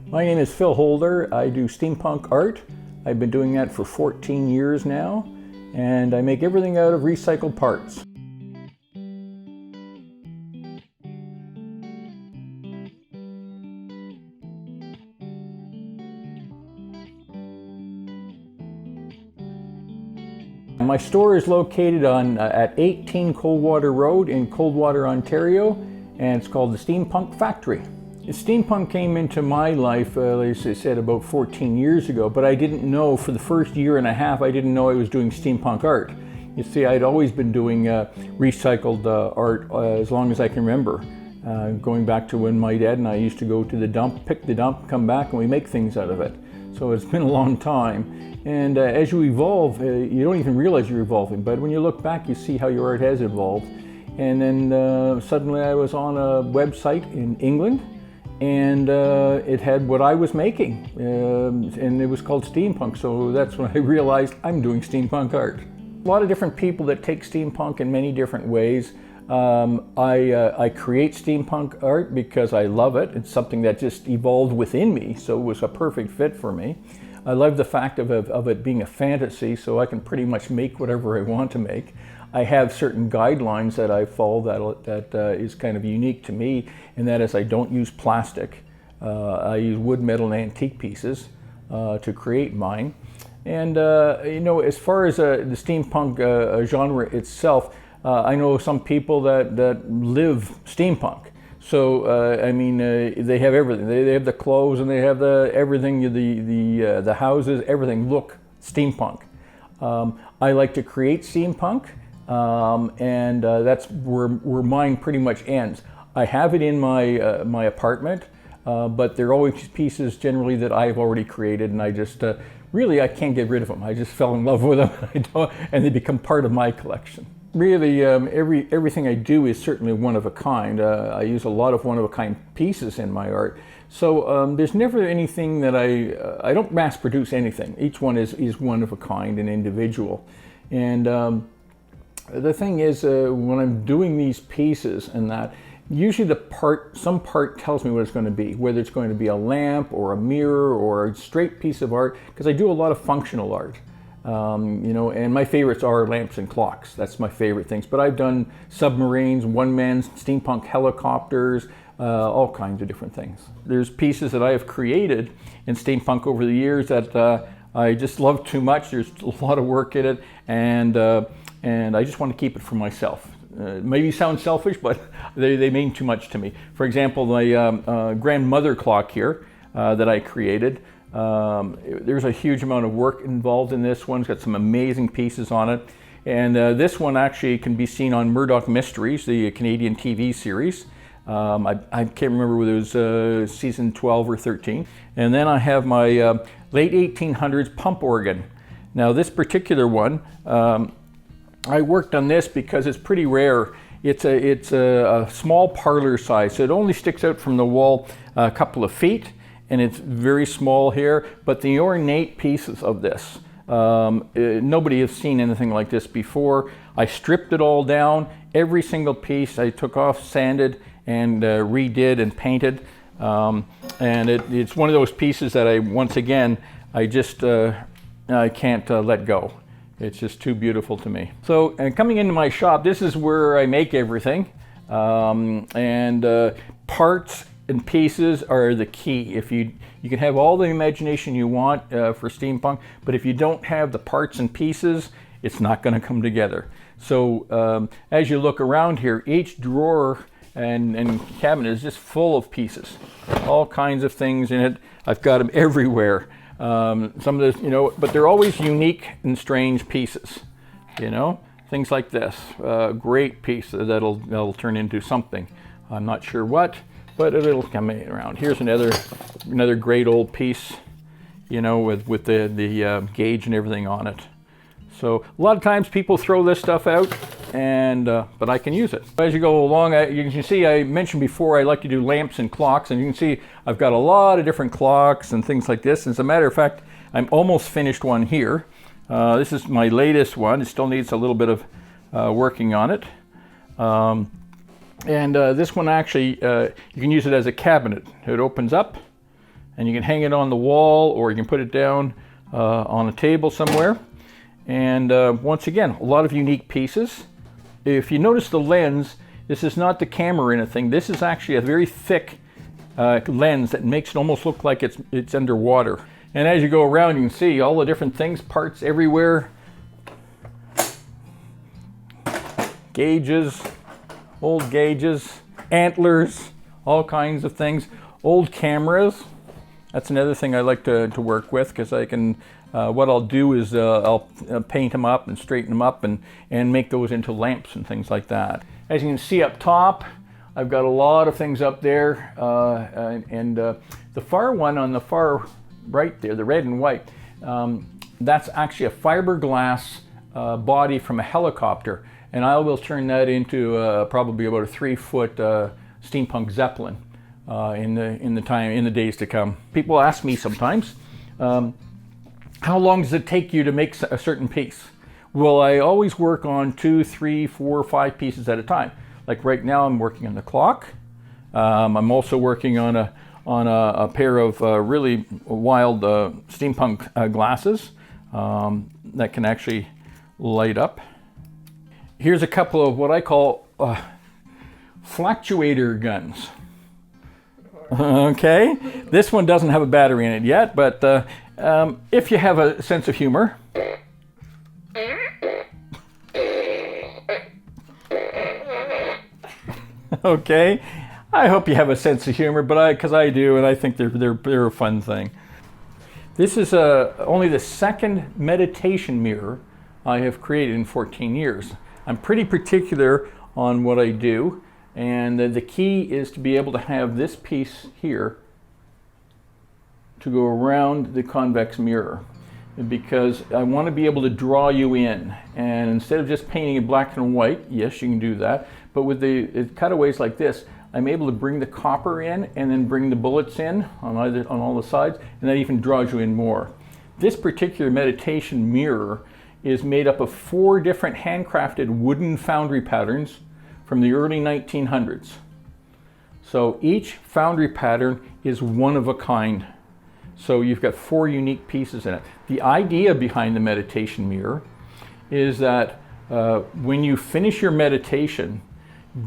My name is Phil Holder. I do steampunk art. I've been doing that for 14 years now, and I make everything out of recycled parts. My store is located at 18 Coldwater Road in Coldwater, Ontario, and it's called the Steampunk Factory. Steampunk came into my life, like I said, about 14 years ago, but I didn't know, for the first year and a half, I didn't know I was doing steampunk art. You see, I'd always been doing recycled art as long as I can remember. Going back to when my dad and I used to go to the dump, pick the dump, come back, and we make things out of it. So it's been a long time. And as you evolve, you don't even realize you're evolving, but when you look back, you see how your art has evolved. And then suddenly I was on a website in England, and it had what I was making, and it was called Steampunk, so that's when I realized I'm doing steampunk art. A lot of different people that take steampunk in many different ways. I create steampunk art because I love it. It's something that just evolved within me, so it was a perfect fit for me. I love the fact of it being a fantasy, so I can pretty much make whatever I want to make. I have certain guidelines that I follow that is kind of unique to me, and that is I don't use plastic. I use wood, metal, and antique pieces to create mine. And you know, as far as the steampunk genre itself, I know some people that live steampunk. So I mean, they have everything. They have the clothes, and they have everything. The houses, everything look steampunk. I like to create steampunk. And that's where mine pretty much ends. I have it in my apartment, but they're always pieces generally that I've already created, and I just really I can't get rid of them. I just fell in love with them, and they become part of my collection. Really, everything I do is certainly one of a kind. I use a lot of one of a kind pieces in my art. So there's never anything that I don't mass produce anything. Each one is one of a kind and individual, and the thing is, when I'm doing these pieces and that, usually some part tells me what it's going to be, whether it's going to be a lamp or a mirror or a straight piece of art, because I do a lot of functional art. You know, and my favorites are lamps and clocks. That's my favorite things. But I've done submarines, one-man steampunk helicopters, all kinds of different things. There's pieces that I have created in steampunk over the years that I just love too much. There's a lot of work in it, and I just want to keep it for myself. Maybe sound selfish, but they mean too much to me. For example, my grandmother clock here that I created, there's a huge amount of work involved in this one. It's got some amazing pieces on it. And this one actually can be seen on Murdoch Mysteries, the Canadian TV series. I can't remember whether it was season 12 or 13. And then I have my late 1800s pump organ. Now this particular one, I worked on this because it's pretty rare. It's a small parlor size, so it only sticks out from the wall a couple of feet, and it's very small here. But the ornate pieces of this, nobody has seen anything like this before. I stripped it all down, every single piece I took off, sanded, and redid and painted. And it's one of those pieces that I can't let go. It's just too beautiful to me. So, and coming into my shop, this is where I make everything. Parts and pieces are the key. If you can have all the imagination you want for steampunk, but if you don't have the parts and pieces, it's not going to come together. So as you look around here, each drawer and cabinet is just full of pieces, all kinds of things in it. I've got them everywhere. Some of this, you know, but they're always unique and strange pieces, you know, things like this. Great piece that'll turn into something. I'm not sure what, but it'll come around. Here's another great old piece, you know, with the gauge and everything on it. So a lot of times people throw this stuff out, but I can use it. As you go along, you can see I mentioned before I like to do lamps and clocks, and you can see I've got a lot of different clocks and things like this. As a matter of fact, I'm almost finished one here. This is my latest one. It still needs a little bit of working on it. This one actually, you can use it as a cabinet. It opens up, And you can hang it on the wall, or you can put it down on a table somewhere. And once again, a lot of unique pieces. If you notice the lens, this is not the camera or anything. This is actually a very thick lens that makes it almost look like it's underwater. And as you go around, you can see all the different things, parts everywhere. Gauges, old gauges, antlers, all kinds of things. Old cameras. That's another thing I like to work with, because I can, what I'll do is I'll paint them up and straighten them up and make those into lamps and things like that. As you can see up top, I've got a lot of things up there, the far one on the far right there, the red and white, that's actually a fiberglass body from a helicopter, and I will turn that into probably about a 3-foot steampunk Zeppelin in the days to come. People ask me sometimes, how long does it take you to make a certain piece? Well, I always work on 2, 3, 4, 5 pieces at a time. Like right now, I'm working on the clock. I'm also working on a pair of really wild steampunk glasses that can actually light up. Here's a couple of what I call fluctuator guns. Okay, this one doesn't have a battery in it yet, but if you have a sense of humor. Okay, I hope you have a sense of humor, but because I do, and I think they're a fun thing. This is only the second meditation mirror I have created in 14 years. I'm pretty particular on what I do, and the key is to be able to have this piece here to go around the convex mirror, because I want to be able to draw you in. And instead of just painting it black and white, yes, you can do that, but with the cutaways like this, I'm able to bring the copper in and then bring the bullets in on all the sides, and that even draws you in more. This particular meditation mirror is made up of 4 different handcrafted wooden foundry patterns from the early 1900s. So each foundry pattern is one of a kind. So you've got 4 unique pieces in it. The idea behind the meditation mirror is that when you finish your meditation,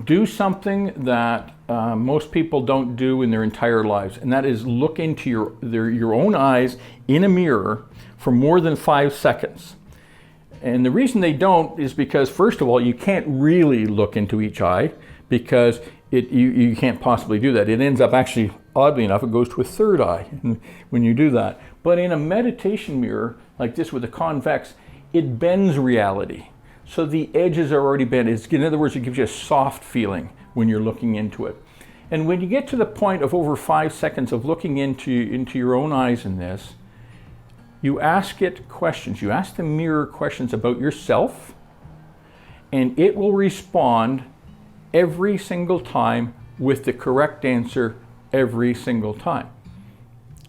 do something that most people don't do in their entire lives, and that is look into your own eyes in a mirror for more than 5 seconds. And the reason they don't is because, first of all, you can't really look into each eye, because you can't possibly do that. It ends up actually, oddly enough, it goes to a third eye when you do that. But in a meditation mirror like this with a convex, it bends reality. So the edges are already bent. In other words, it gives you a soft feeling when you're looking into it. And when you get to the point of over 5 seconds of looking into your own eyes in this, you ask it questions. You ask the mirror questions about yourself, and it will respond every single time with the correct answer every single time.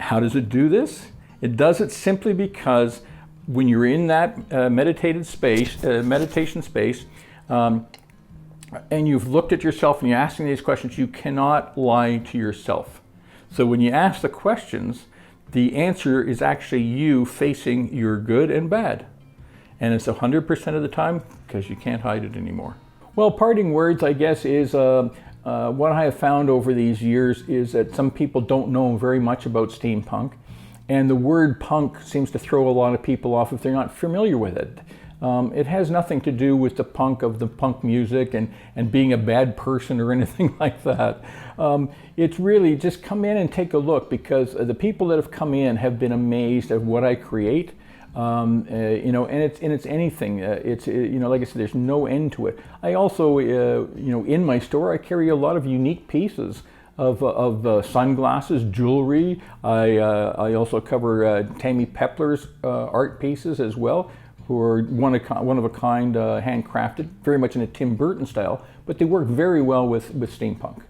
How does it do this? It does it simply because when you're in that meditation space, and you've looked at yourself and you're asking these questions, you cannot lie to yourself. So when you ask the questions, the answer is actually you facing your good and bad. And it's 100% of the time, because you can't hide it anymore. Well, parting words, I guess, is what I have found over these years is that some people don't know very much about steampunk. And the word punk seems to throw a lot of people off if they're not familiar with it. It has nothing to do with the punk of the punk music and being a bad person or anything like that. It's really just come in and take a look, because the people that have come in have been amazed at what I create. And it's anything. Like I said, there's no end to it. I also, in my store, I carry a lot of unique pieces of sunglasses, jewelry. I also cover Tammy Pepler's art pieces as well, who are one of a kind, handcrafted, very much in a Tim Burton style, but they work very well with steampunk.